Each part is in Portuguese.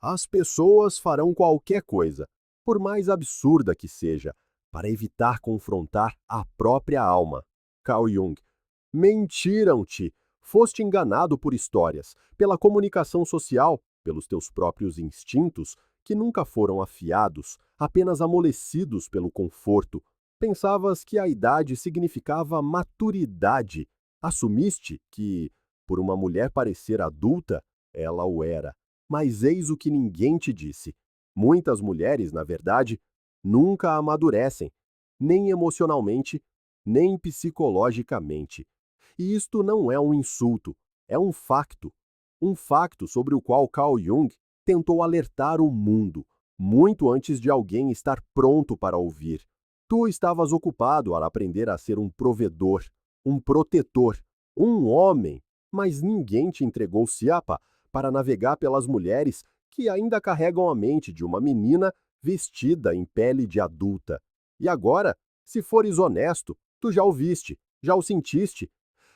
As pessoas farão qualquer coisa, por mais absurda que seja, para evitar confrontar a própria alma. Carl Jung. Mentiram-te. Foste enganado por histórias, pela comunicação social, pelos teus próprios instintos, que nunca foram afiados, apenas amolecidos pelo conforto. Pensavas que a idade significava maturidade. Assumiste que, por uma mulher parecer adulta, ela o era. Mas eis o que ninguém te disse. Muitas mulheres, na verdade, nunca amadurecem, nem emocionalmente, nem psicologicamente. E isto não é um insulto, é um facto. Um facto sobre o qual Carl Jung tentou alertar o mundo, muito antes de alguém estar pronto para ouvir. Tu estavas ocupado a aprender a ser um provedor, um protetor, um homem, mas ninguém te entregou Siapa para navegar pelas mulheres que ainda carregam a mente de uma menina vestida em pele de adulta. E agora, se fores honesto, tu já o viste, já o sentiste.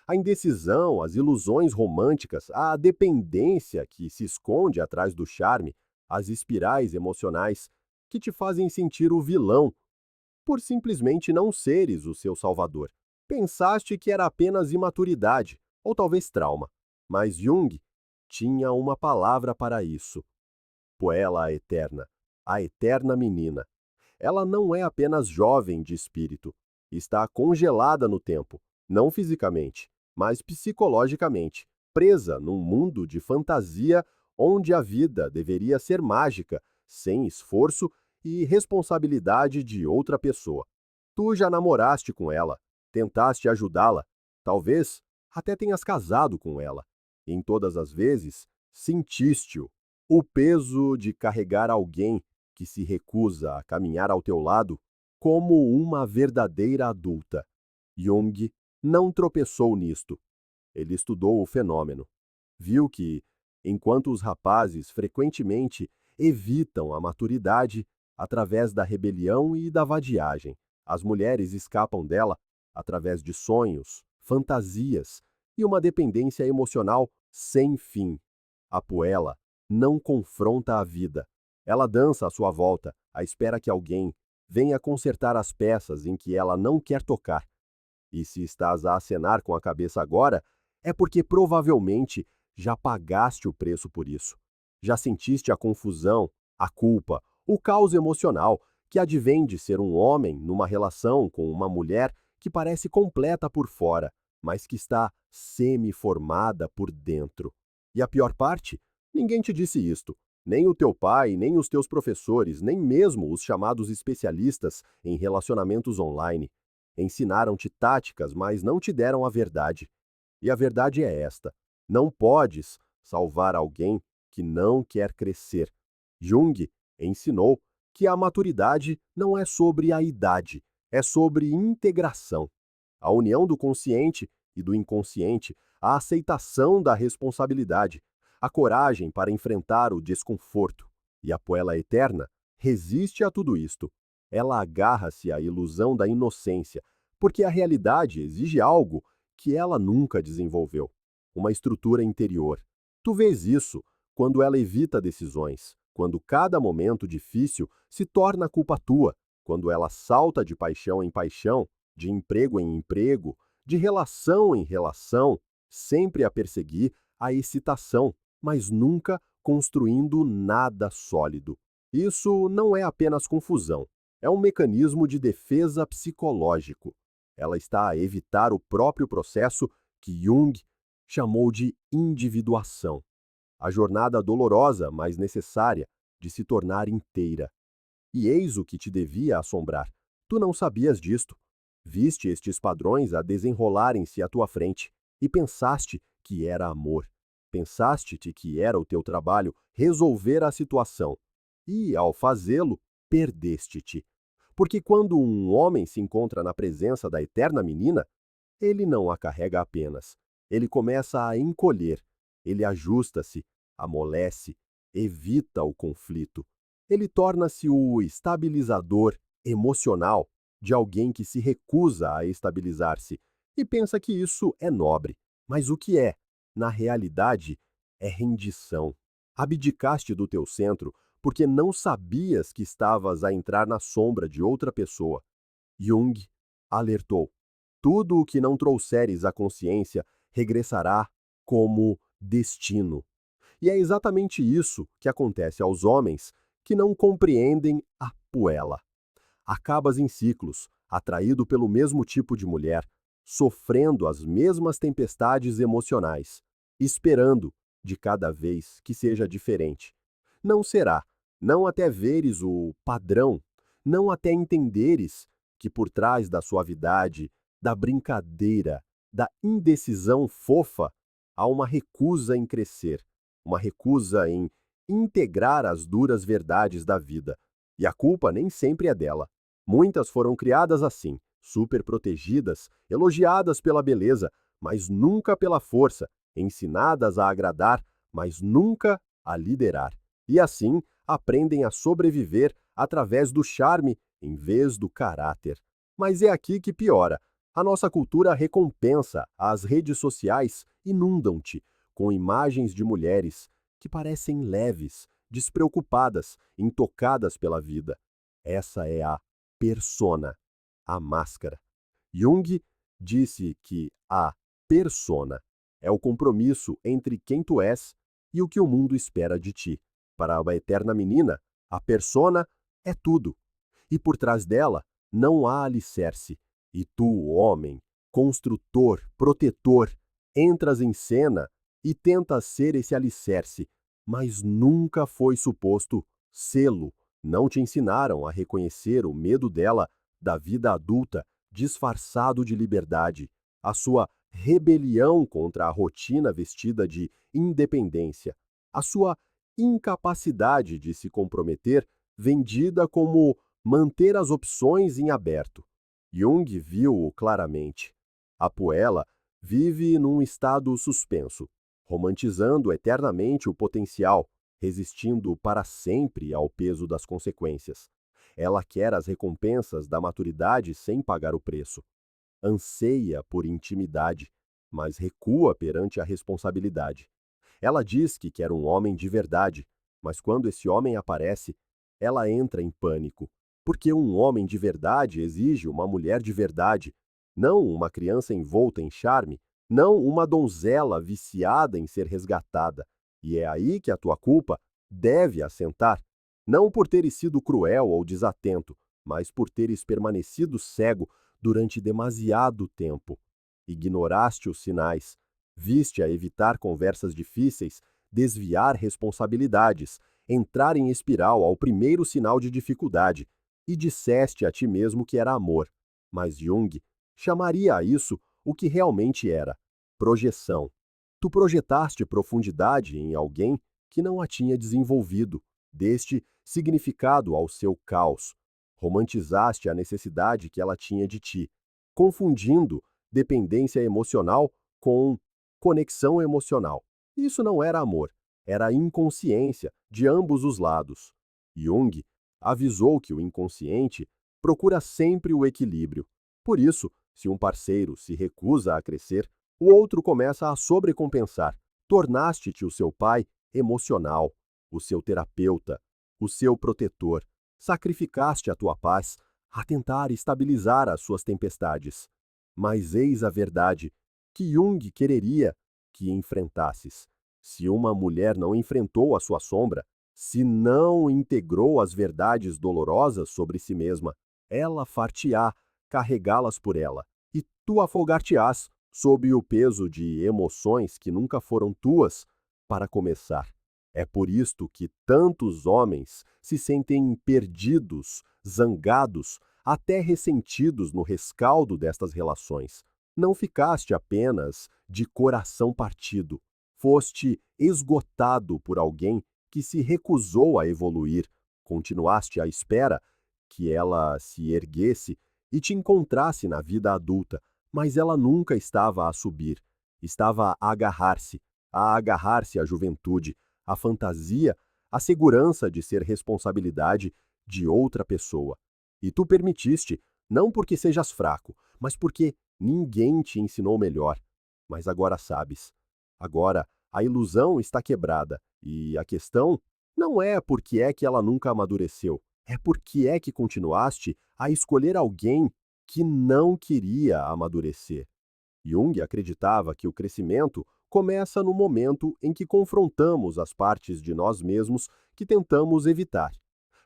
A indecisão, as ilusões românticas, a dependência que se esconde atrás do charme, as espirais emocionais que te fazem sentir o vilão por simplesmente não seres o seu salvador. Pensaste que era apenas imaturidade, ou talvez trauma. Mas Jung tinha uma palavra para isso. Puella a eterna menina. Ela não é apenas jovem de espírito. Está congelada no tempo, não fisicamente, mas psicologicamente, presa num mundo de fantasia onde a vida deveria ser mágica, sem esforço e responsabilidade de outra pessoa. Tu já namoraste com ela, tentaste ajudá-la, talvez até tenhas casado com ela. Em todas as vezes, sentiste-o, o peso de carregar alguém que se recusa a caminhar ao teu lado como uma verdadeira adulta. Jung não tropeçou nisto. Ele estudou o fenômeno. Viu que, enquanto os rapazes frequentemente evitam a maturidade através da rebelião e da vadiagem, as mulheres escapam dela através de sonhos, fantasias e uma dependência emocional sem fim. A Puella não confronta a vida. Ela dança à sua volta, à espera que alguém venha consertar as peças em que ela não quer tocar. E se estás a acenar com a cabeça agora, é porque provavelmente já pagaste o preço por isso. Já sentiste a confusão, a culpa, o caos emocional que advém de ser um homem numa relação com uma mulher que parece completa por fora, mas que está semi-formada por dentro. E a pior parte? Ninguém te disse isto. Nem o teu pai, nem os teus professores, nem mesmo os chamados especialistas em relacionamentos online. Ensinaram-te táticas, mas não te deram a verdade. E a verdade é esta: não podes salvar alguém que não quer crescer. Jung ensinou que a maturidade não é sobre a idade, é sobre integração. A união do consciente e do inconsciente, a aceitação da responsabilidade, a coragem para enfrentar o desconforto. E a Puella Eterna resiste a tudo isto. Ela agarra-se à ilusão da inocência, porque a realidade exige algo que ela nunca desenvolveu, uma estrutura interior. Tu vês isso quando ela evita decisões, quando cada momento difícil se torna culpa tua, quando ela salta de paixão em paixão, de emprego em emprego, de relação em relação, sempre a perseguir a excitação, mas nunca construindo nada sólido. Isso não é apenas confusão, é um mecanismo de defesa psicológico. Ela está a evitar o próprio processo que Jung chamou de individuação. A jornada dolorosa, mas necessária, de se tornar inteira. E eis o que te devia assombrar. Tu não sabias disto. Viste estes padrões a desenrolarem-se à tua frente e pensaste que era amor. Pensaste-te que era o teu trabalho resolver a situação. E, ao fazê-lo, perdeste-te. Porque quando um homem se encontra na presença da eterna menina, ele não a carrega apenas. Ele começa a encolher. Ele ajusta-se, amolece, evita o conflito. Ele torna-se o estabilizador emocional de alguém que se recusa a estabilizar-se e pensa que isso é nobre. Mas o que é, na realidade, é rendição. Abdicaste do teu centro porque não sabias que estavas a entrar na sombra de outra pessoa. Jung alertou: tudo o que não trouxeres à consciência regressará como destino. E é exatamente isso que acontece aos homens que não compreendem a puella. Acabas em ciclos, atraído pelo mesmo tipo de mulher, sofrendo as mesmas tempestades emocionais, esperando de cada vez que seja diferente. Não será, não até veres o padrão, não até entenderes que por trás da suavidade, da brincadeira, da indecisão fofa, há uma recusa em crescer, uma recusa em integrar as duras verdades da vida. E a culpa nem sempre é dela. Muitas foram criadas assim, super protegidas, elogiadas pela beleza, mas nunca pela força, ensinadas a agradar, mas nunca a liderar. E assim aprendem a sobreviver através do charme em vez do caráter. Mas é aqui que piora. A nossa cultura recompensa, as redes sociais inundam-te com imagens de mulheres que parecem leves, despreocupadas, intocadas pela vida. Essa é a persona, a máscara. Jung disse que a persona é o compromisso entre quem tu és e o que o mundo espera de ti. Para a eterna menina, a persona é tudo. E por trás dela não há alicerce. E tu, homem, construtor, protetor, entras em cena e tentas ser esse alicerce, mas nunca foi suposto sê-lo. Não te ensinaram a reconhecer o medo dela da vida adulta, disfarçado de liberdade, a sua rebelião contra a rotina vestida de independência, a sua incapacidade de se comprometer, vendida como manter as opções em aberto. Jung viu-o claramente. A puella vive num estado suspenso, romantizando eternamente o potencial, resistindo para sempre ao peso das consequências. Ela quer as recompensas da maturidade sem pagar o preço. Anseia por intimidade, mas recua perante a responsabilidade. Ela diz que quer um homem de verdade, mas quando esse homem aparece, ela entra em pânico, porque um homem de verdade exige uma mulher de verdade, não uma criança envolta em charme, não uma donzela viciada em ser resgatada. E é aí que a tua culpa deve assentar, não por teres sido cruel ou desatento, mas por teres permanecido cego durante demasiado tempo. Ignoraste os sinais, viste a evitar conversas difíceis, desviar responsabilidades, entrar em espiral ao primeiro sinal de dificuldade, e disseste a ti mesmo que era amor. Mas Jung chamaria a isso o que realmente era: projeção. Tu projetaste profundidade em alguém que não a tinha desenvolvido, deste significado ao seu caos. Romantizaste a necessidade que ela tinha de ti, confundindo dependência emocional com conexão emocional. Isso não era amor, era inconsciência de ambos os lados. Jung avisou que o inconsciente procura sempre o equilíbrio. Por isso, se um parceiro se recusa a crescer, o outro começa a sobrecompensar. Tornaste-te o seu pai emocional, o seu terapeuta, o seu protetor. Sacrificaste a tua paz a tentar estabilizar as suas tempestades. Mas eis a verdade que Jung quereria que enfrentasses. Se uma mulher não enfrentou a sua sombra, se não integrou as verdades dolorosas sobre si mesma, ela far-te-á carregá-las por ela, e tu afogar-te-ás sob o peso de emoções que nunca foram tuas, para começar. É por isto que tantos homens se sentem perdidos, zangados, até ressentidos no rescaldo destas relações. Não ficaste apenas de coração partido, foste esgotado por alguém que se recusou a evoluir, continuaste à espera que ela se erguesse e te encontrasse na vida adulta, mas ela nunca estava a subir, estava a agarrar-se à juventude, à fantasia, à segurança de ser responsabilidade de outra pessoa. E tu permitiste, não porque sejas fraco, mas porque ninguém te ensinou melhor. Mas agora sabes. Agora A ilusão está quebrada. E a questão não é por que é que ela nunca amadureceu, é por que é que continuaste a escolher alguém que não queria amadurecer. Jung acreditava que o crescimento começa no momento em que confrontamos as partes de nós mesmos que tentamos evitar.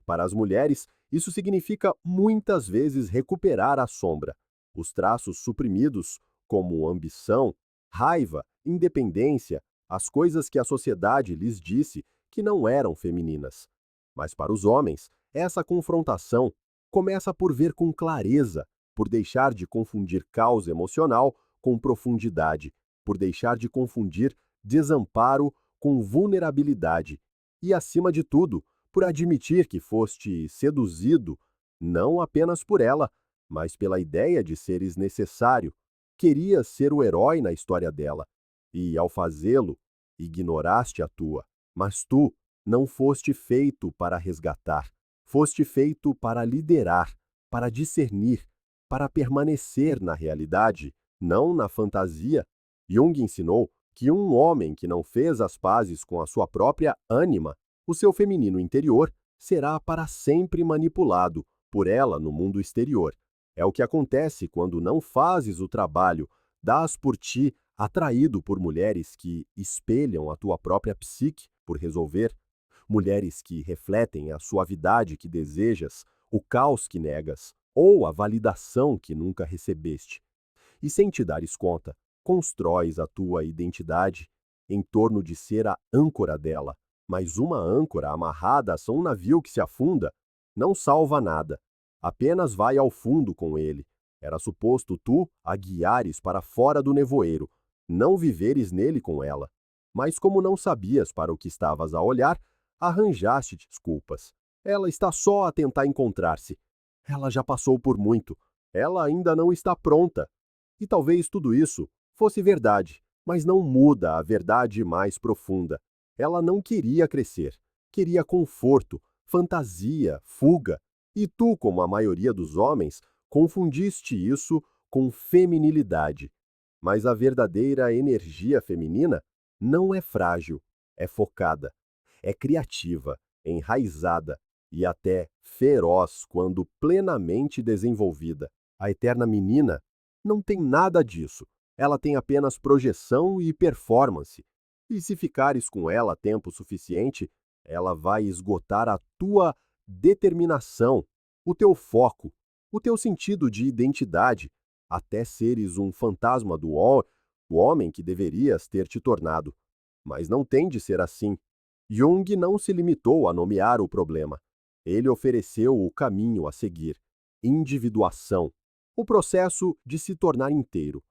Para as mulheres, isso significa muitas vezes recuperar a sombra, os traços suprimidos, como ambição, raiva, independência, as coisas que a sociedade lhes disse que não eram femininas. Mas para os homens, essa confrontação começa por ver com clareza, por deixar de confundir causa emocional com profundidade, por deixar de confundir desamparo com vulnerabilidade e, acima de tudo, por admitir que foste seduzido não apenas por ela, mas pela ideia de seres necessário. Querias ser o herói na história dela, e, ao fazê-lo, ignoraste a tua. Mas tu não foste feito para resgatar, foste feito para liderar, para discernir, para permanecer na realidade, não na fantasia. Jung ensinou que um homem que não fez as pazes com a sua própria ânima, o seu feminino interior, será para sempre manipulado por ela no mundo exterior. É o que acontece quando não fazes o trabalho, dás por ti atraído por mulheres que espelham a tua própria psique por resolver, mulheres que refletem a suavidade que desejas, o caos que negas, ou a validação que nunca recebeste. E sem te dares conta, constróis a tua identidade em torno de ser a âncora dela. Mas uma âncora amarrada a um navio que se afunda não salva nada, apenas vai ao fundo com ele. Era suposto tu a guiares para fora do nevoeiro, não viveres nele com ela. Mas como não sabias para o que estavas a olhar, arranjaste desculpas. Ela está só a tentar encontrar-se. Ela já passou por muito. Ela ainda não está pronta. E talvez tudo isso fosse verdade, mas não muda a verdade mais profunda. Ela não queria crescer, queria conforto, fantasia, fuga. E tu, como a maioria dos homens, confundiste isso com feminilidade. Mas a verdadeira energia feminina não é frágil, é focada, é criativa, enraizada e até feroz quando plenamente desenvolvida. A eterna menina não tem nada disso. Ela tem apenas projeção e performance. E se ficares com ela tempo suficiente, ela vai esgotar a tua determinação, o teu foco, o teu sentido de identidade, até seres um fantasma do o homem que deverias ter te tornado. Mas não tem de ser assim. Jung não se limitou a nomear o problema. Ele ofereceu o caminho a seguir: individuação, o processo de se tornar inteiro.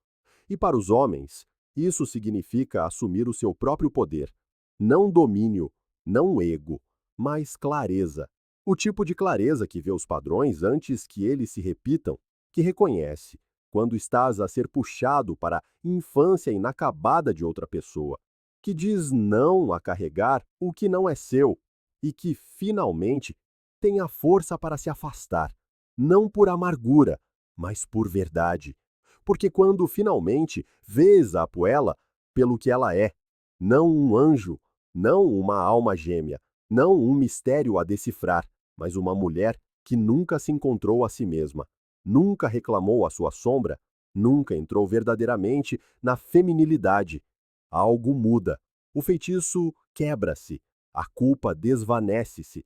E para os homens, isso significa assumir o seu próprio poder. Não domínio, não ego, mas clareza. O tipo de clareza que vê os padrões antes que eles se repitam, que reconhece quando estás a ser puxado para a infância inacabada de outra pessoa, que diz não a carregar o que não é seu e que, finalmente, tem a força para se afastar, não por amargura, mas por verdade. Porque quando finalmente vês a Apuela pelo que ela é, não um anjo, não uma alma gêmea, não um mistério a decifrar, mas uma mulher que nunca se encontrou a si mesma, nunca reclamou a sua sombra, nunca entrou verdadeiramente na feminilidade. Algo muda, o feitiço quebra-se, a culpa desvanece-se,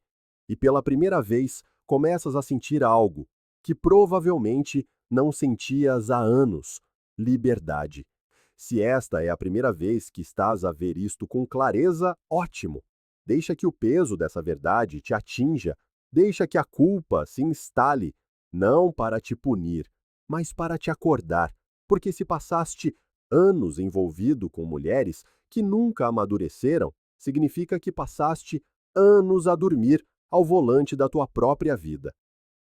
e pela primeira vez começas a sentir algo que provavelmente não sentias há anos: liberdade. Se esta é a primeira vez que estás a ver isto com clareza, ótimo. Deixa que o peso dessa verdade te atinja, deixa que a culpa se instale, não para te punir, mas para te acordar, porque se passaste anos envolvido com mulheres que nunca amadureceram, significa que passaste anos a dormir ao volante da tua própria vida.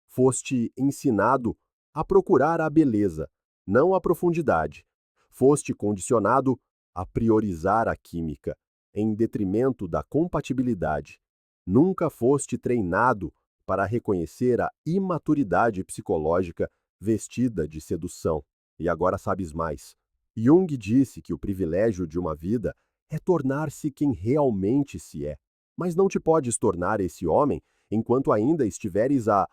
Foste ensinado a procurar a beleza, não a profundidade. Foste condicionado a priorizar a química, em detrimento da compatibilidade. Nunca foste treinado para reconhecer a imaturidade psicológica vestida de sedução. E agora sabes mais. Jung disse que o privilégio de uma vida é tornar-se quem realmente se é. Mas não te podes tornar esse homem enquanto ainda estiveres a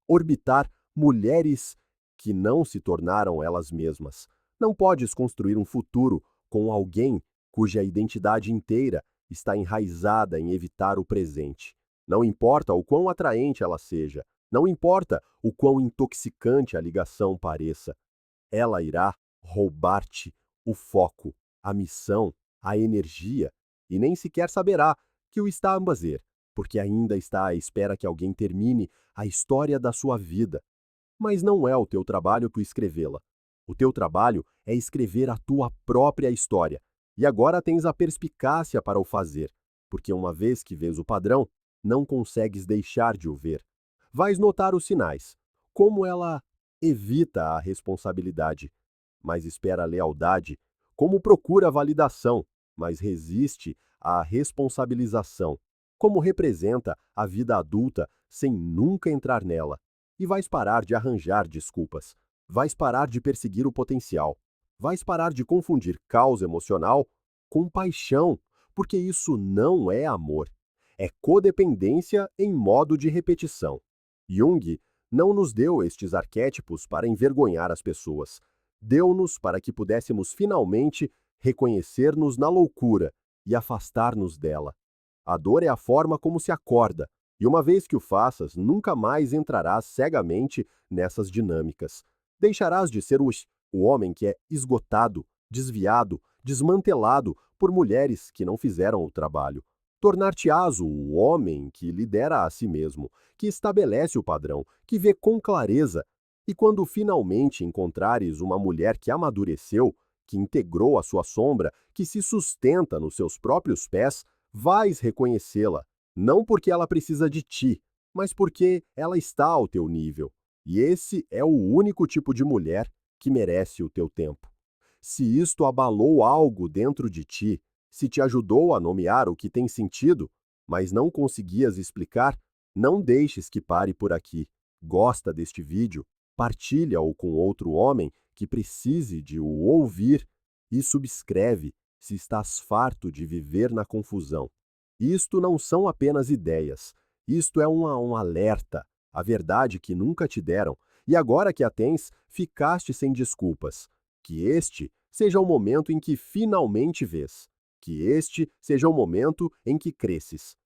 orbitar mulheres que não se tornaram elas mesmas. Não podes construir um futuro com alguém cuja identidade inteira está enraizada em evitar o presente. Não importa o quão atraente ela seja, não importa o quão intoxicante a ligação pareça, ela irá roubar-te o foco, a missão, a energia, e nem sequer saberá que o está a fazer, porque ainda está à espera que alguém termine a história da sua vida. Mas não é o teu trabalho tu escrevê-la. O teu trabalho é escrever a tua própria história. E agora tens a perspicácia para o fazer, porque uma vez que vês o padrão, não consegues deixar de o ver. Vais notar os sinais, como ela evita a responsabilidade, mas espera a lealdade, como procura a validação, mas resiste à responsabilização, como representa a vida adulta sem nunca entrar nela. E vais parar de arranjar desculpas. Vais parar de perseguir o potencial. Vais parar de confundir caos emocional com paixão, porque isso não é amor. É codependência em modo de repetição. Jung não nos deu estes arquétipos para envergonhar as pessoas. Deu-nos para que pudéssemos finalmente reconhecer-nos na loucura e afastar-nos dela. A dor é a forma como se acorda, e uma vez que o faças, nunca mais entrarás cegamente nessas dinâmicas. Deixarás de ser o homem que é esgotado, desviado, desmantelado por mulheres que não fizeram o trabalho. Tornar-te-ás o homem que lidera a si mesmo, que estabelece o padrão, que vê com clareza. E quando finalmente encontrares uma mulher que amadureceu, que integrou a sua sombra, que se sustenta nos seus próprios pés, vais reconhecê-la, não porque ela precisa de ti, mas porque ela está ao teu nível. E esse é o único tipo de mulher que merece o teu tempo. Se isto abalou algo dentro de ti, se te ajudou a nomear o que tem sentido, mas não conseguias explicar, não deixes que pare por aqui. Gosta deste vídeo? Partilha-o com outro homem que precise de o ouvir e subscreve se estás farto de viver na confusão. Isto não são apenas ideias, isto é um alerta, a verdade que nunca te deram, e agora que a tens, ficaste sem desculpas. Que este seja o momento em que finalmente vês. Que este seja o momento em que cresces.